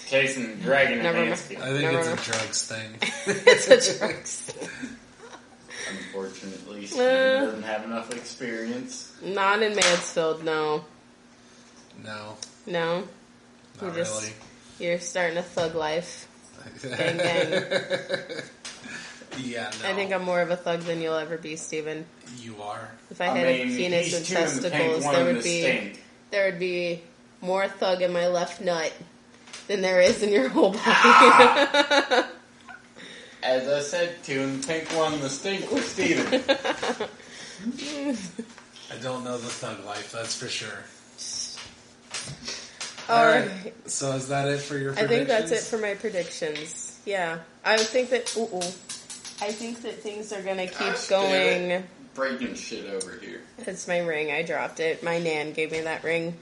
Chasing the dragon in Never mind. Mansfield. I think it's a drugs thing. It's a drugs. Unfortunately, Steven doesn't have enough experience. Not in Mansfield, no. No. No? Not really. You're starting a thug life. Gang, gang. Yeah, no. I think I'm more of a thug than you'll ever be, Steven. You are. If I had a penis and testicles, there would be more thug in my left nut than there is in your whole body. As I said, 2 in the pink, 1 in the stink with Steven. I don't know the thug life, that's for sure. Alright. So is that it for your I predictions? think that's it for my predictions. Yeah. I think that... I think that things are going to keep going... Breaking shit over here. It's my ring. I dropped it. My nan gave me that ring.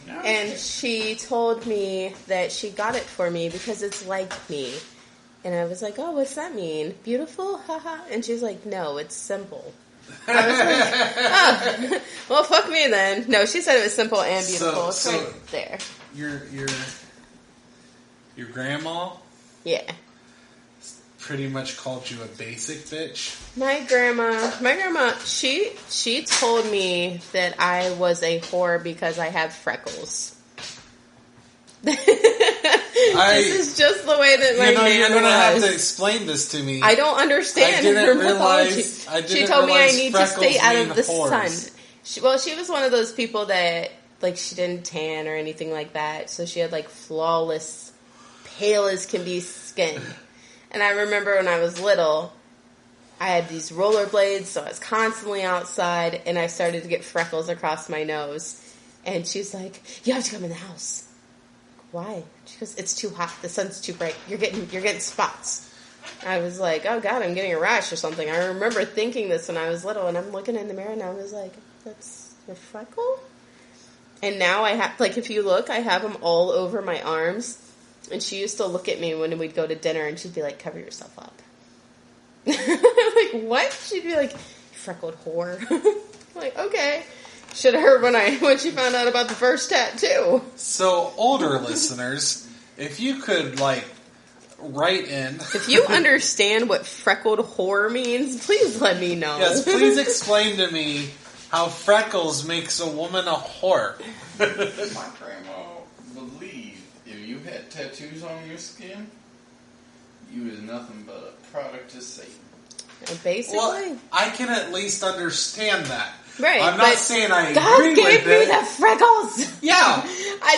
No, And she told me that she got it for me because it's like me. And I was like, oh, what's that mean? Beautiful? Haha. And she's like, no, it's simple. I was like, oh, well, fuck me then. No, she said it was simple and beautiful. It's right there. Your grandma Yeah. pretty much called you a basic bitch. My grandma, she told me that I was a whore because I have freckles. This is just the way that my you're nana gonna have was. to explain this to me. I don't understand I didn't her realize- mythology. I didn't She told me I realize need to stay freckles out mean of the whores. sun. She was one of those people that, like, she didn't tan or anything like that, so she had, like, flawless, pale as can be skin. And I remember when I was little, I had these rollerblades, so I was constantly outside, and I started to get freckles across my nose. And she's like, "You have to come in the house." Why? She goes, "It's too hot. The sun's too bright. You're getting spots." I was like, "Oh God, I'm getting a rash or something." I remember thinking this when I was little, and I'm looking in the mirror, and I was like, "That's a freckle?" And now I have, like, if you look, I have them all over my arms. And she used to look at me when we'd go to dinner, and she'd be like, "Cover yourself up." I'm like, "What?" She'd be like, "You freckled whore." I'm like, okay. Should have heard when she found out about the first tattoo. So, older listeners, if you could, like, write in. If you understand what freckled whore means, please let me know. Yes, please explain to me how freckles makes a woman a whore. My grandma believed if you had tattoos on your skin, you was nothing but a product of Satan. Basically. Well, I can at least understand that. Right. I'm not but saying I God agree gave with me it. the freckles. Yeah.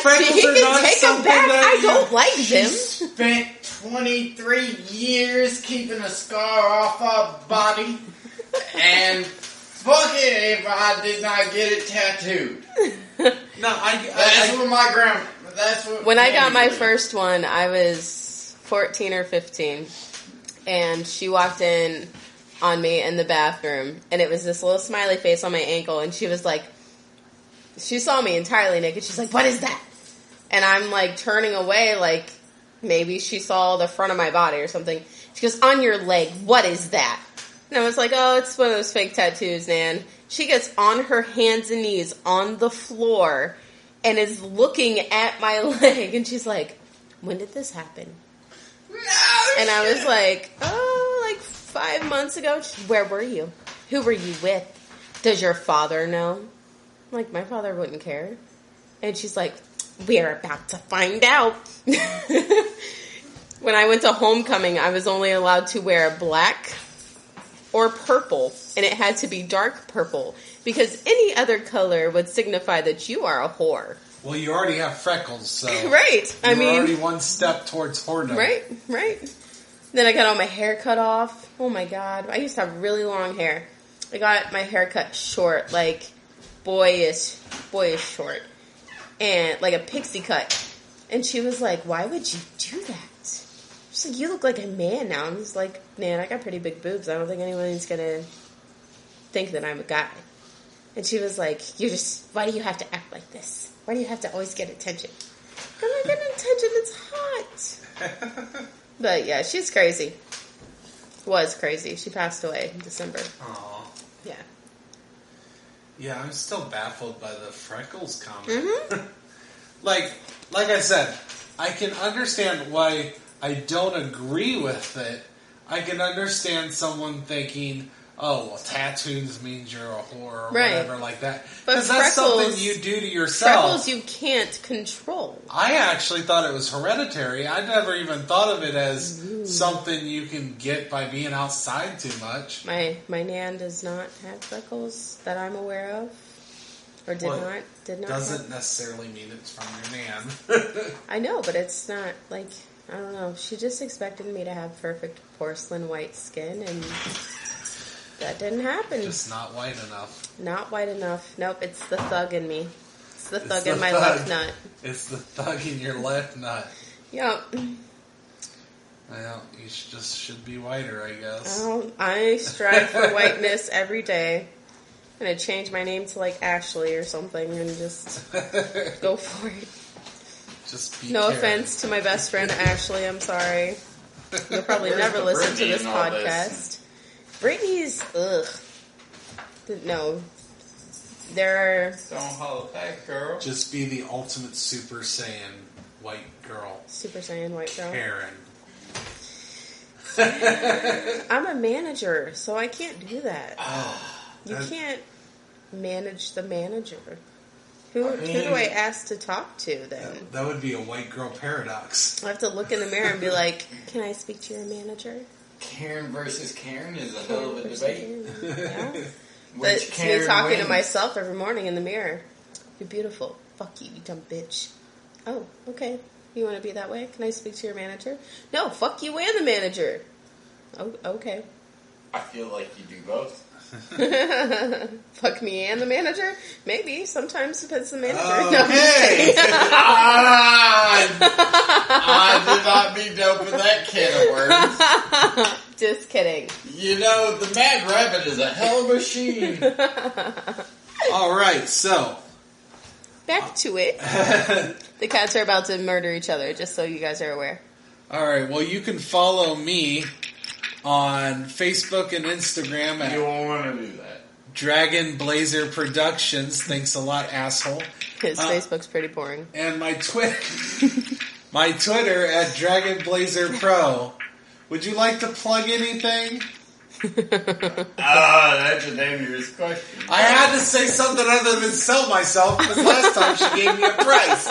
Freckles He are can not take them something back. that I don't like She them. spent 23 years keeping a scar off her body, and fuck it if I did not get it tattooed. No, That's what my grandma. That's what. When I got Nanny my believed. first one, I was 14 or 15. And she walked in on me in the bathroom. And it was this little smiley face on my ankle. And she was like, she saw me entirely naked. She's like, "What is that?" And I'm like turning away, like maybe she saw the front of my body or something. She goes, "On your leg, what is that?" And I was like, "Oh, it's one of those fake tattoos, Nan." She gets on her hands and knees on the floor and is looking at my leg. And she's like, "When did this happen?" And I was like, "Oh, like 5 months ago." She's, "Where were you? Who were you with? Does your father know?" I'm like, "My father wouldn't care." And she's like, "We're about to find out." When I went to homecoming, I was only allowed to wear black or purple, and it had to be dark purple, because any other color would signify that you are a whore. Well, you already have freckles, so Right. I you're mean, already one step towards whoredom. right. Then I got all my hair cut off. Oh my God. I used to have really long hair. I got my hair cut short, like boyish short. And like a pixie cut. And she was like, "Why would you do that?" She's like, "You look like a man now." And I was like, "Man, I got pretty big boobs. I don't think anyone's gonna think that I'm a guy." And she was like, "Why do you have to act like this? Why do you have to always get attention?" I'm not getting attention, it's hot. But yeah, she's crazy. Was crazy. She passed away in December. Aw. Yeah. Yeah, I'm still baffled by the freckles comment. Mm-hmm. like I said, I can understand why I don't agree with it. I can understand someone thinking, "Oh, well, tattoos means you're a whore," or Right. whatever like that. But Because that's something freckles- you do to yourself. Freckles you can't control. I actually thought it was hereditary. I never even thought of it as something you can get by being outside too much. My Nan does not have freckles that I'm aware of. Or did Well, not Doesn't have. necessarily mean it's from your man. I know, but it's not like, I don't know. She just expected me to have perfect porcelain white skin, and that didn't happen. Just not white enough. Not white enough. Nope, it's the thug in me. It's the thug the in my thug. left nut. It's the thug in your left nut. Yep. Well, you should be whiter, I guess. Oh, I strive for whiteness every day. I'm gonna change my name to like Ashley or something and just go for it. Just be No careful. offense to my best friend Ashley, I'm sorry. You'll probably Where's never the listen to Brittany this in all podcast. this? Brittany's, ugh. No. There are Don't holler back, girl. Just be the ultimate Super Saiyan white girl. Super Saiyan white girl. Karen. I'm a manager, so I can't do that. You can't manage the manager. Who do I ask to talk to then? That would be a white girl paradox. I have to look in the mirror and be like, "Can I speak to your manager?" Karen versus Karen is a hell of a debate. Yeah. Which That's Karen me talking wins? to myself every morning in the mirror. You're beautiful. Fuck you, you dumb bitch. Oh, okay. You want to be that way? Can I speak to your manager? No, fuck you and the manager. Oh, okay. I feel like you do both. Fuck me and the manager? Maybe. Sometimes depends on the manager. Okay. No, I'm just kidding. I did not mean to open that can of worms. Just kidding. You know, the Mad Rabbit is a hell of a machine. All right, so Back to it. The cats are about to murder each other, just so you guys are aware. all right. Well, you can follow me on Facebook and Instagram You at won't want to do that. Dragon Blazer Productions. Thanks a lot, asshole. His Facebook's pretty boring. And my Twitter at Dragon Blazer Pro. Would you like to plug anything? That's a dangerous question. I had to say something other than sell myself because last time she gave me a price.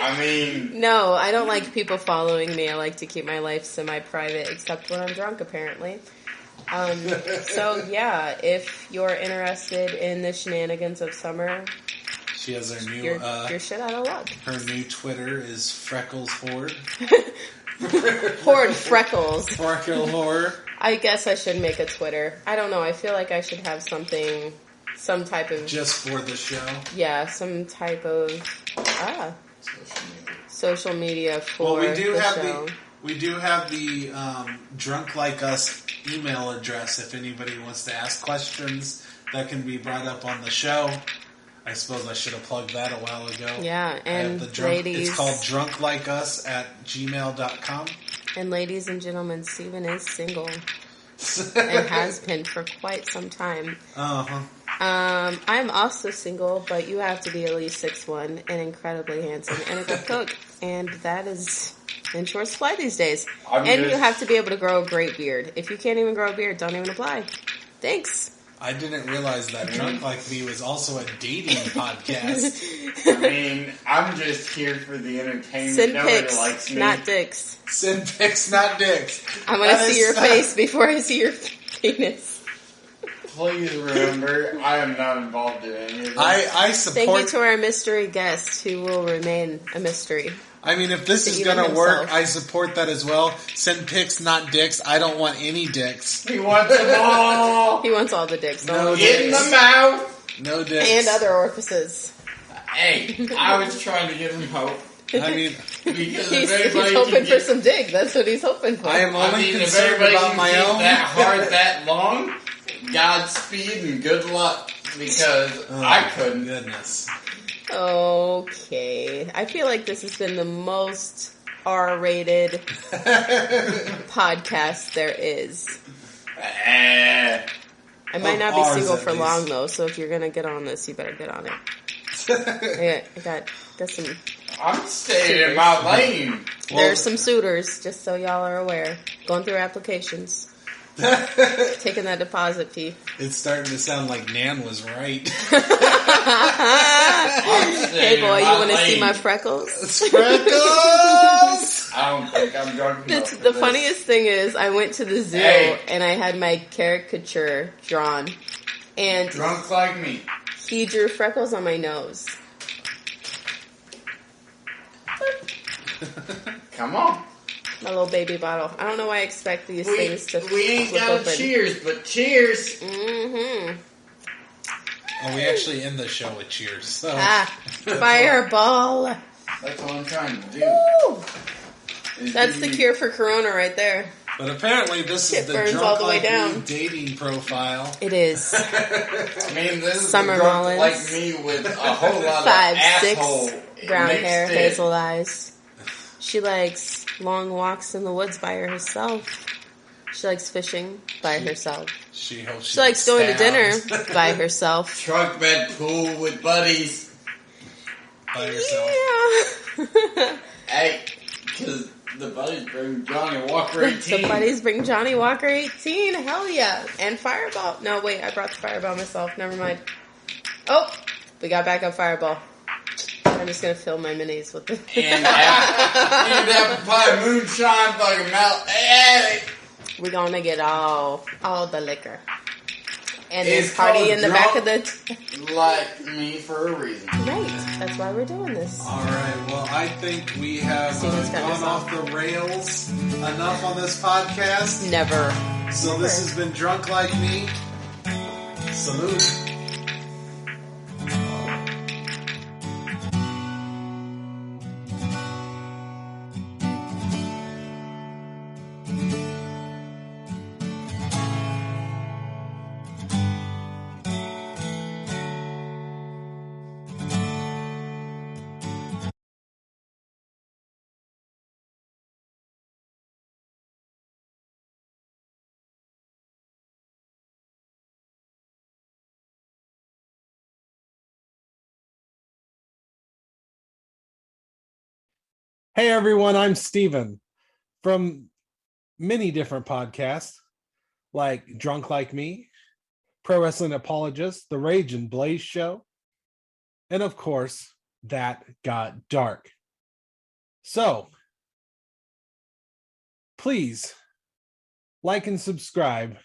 I mean, No, I don't like people following me. I like to keep my life semi-private, except when I'm drunk, apparently. So, yeah, if you're interested in the shenanigans of summer, She has her new you're shit out of luck. her new Twitter is Freckles Horde. Horde Freckles. Freckle Horde. I guess I should make a Twitter. I don't know. I feel like I should have some type of, Just for the show. some type of, social media for Well, we do the have show. the Drunk Like Us email address if anybody wants to ask questions that can be brought up on the show. I suppose I should have plugged that a while ago. Yeah, I have and the drunk, ladies. It's called drunklikeus@gmail.com. And ladies and gentlemen, Steven is single and has been for quite some time. Uh-huh. I'm also single, but you have to be at least 6'1" and incredibly handsome and a good cook. And that is in short supply these days. And you have to be able to grow a great beard. If you can't even grow a beard, don't even apply. Thanks. I didn't realize that Drunk Like Me was also a dating podcast. I mean, I'm just here for the entertainment. Send Nobody pics, likes me. not dicks. Send pics, not dicks. I want to That see is your so- face before I see your penis. Please remember, I am not involved in any of this. I Thank you support... to our mystery guest, who will remain a mystery. I mean, if this is Steven going to work, himself. I support that as well. Send pics, not dicks. I don't want any dicks. He wants them all. He wants all the dicks. No all the Get in dicks. the mouth. No dicks. And other orifices. Hey, I was trying to give him hope. I mean, Because He's if everybody hoping can for get, some dig. That's what he's hoping for. I am I only mean, if concerned everybody about can my keep own. that hard that long, Godspeed and good luck. Because I couldn't. Goodness. Okay. I feel like this has been the most R-rated podcast there is. Eh. I might not Of be ours, single at for least. long, though, so if you're going to get on this, you better get on it. I got some... I'm staying in my lane. There's some suitors, just so y'all are aware. Going through applications. Taking that deposit fee. It's starting to sound like Nan was right. Hey boy, you want to see my freckles? Freckles! I don't think I'm drunk enough. The funniest thing is, I went to the zoo Hey. and I had my caricature drawn, and Drunk like me. he drew freckles on my nose. Come on. My little baby bottle. I don't know why I expect these We things to ain't flip got open. a cheers, but cheers. Mm-hmm. Oh, we actually end the show with cheers. So. Fireball. That's what I'm trying to do. Woo! is That's give the you- cure for Corona right there. But apparently this It is the burns Drunk all the way Like Me down. dating profile. It is. I mean, this is Summer the drunk Mullins. like me with a whole lot 5'6", of asshole brown mixed hair, in. hazel eyes. She likes long walks in the woods by herself. She likes fishing by herself. She hopes She likes going to dinner stabbed by herself. Truck bed pool with buddies. by herself. Yeah. Hey, because The buddies bring Johnny Walker 18. The buddies bring Johnny Walker 18. Hell yeah. And Fireball. No, wait. I brought the Fireball myself. Never mind. Oh, we got back up Fireball. I'm just going to fill my minis with it. And apple pie, moonshine, fucking melt. Hey! We're going to get all the liquor. And It's then party called in the back of the... like me for a reason. Right. That's why we're doing this. All right. Well, I think we have Steven's got gone this off the rails enough on this podcast. Never. So this has been Drunk Like Me. Salute. Hey everyone, I'm Steven from many different podcasts like Drunk Like Me, Pro Wrestling Apologist, The Rage and Blaze Show, and of course, That Got Dark. So, please like and subscribe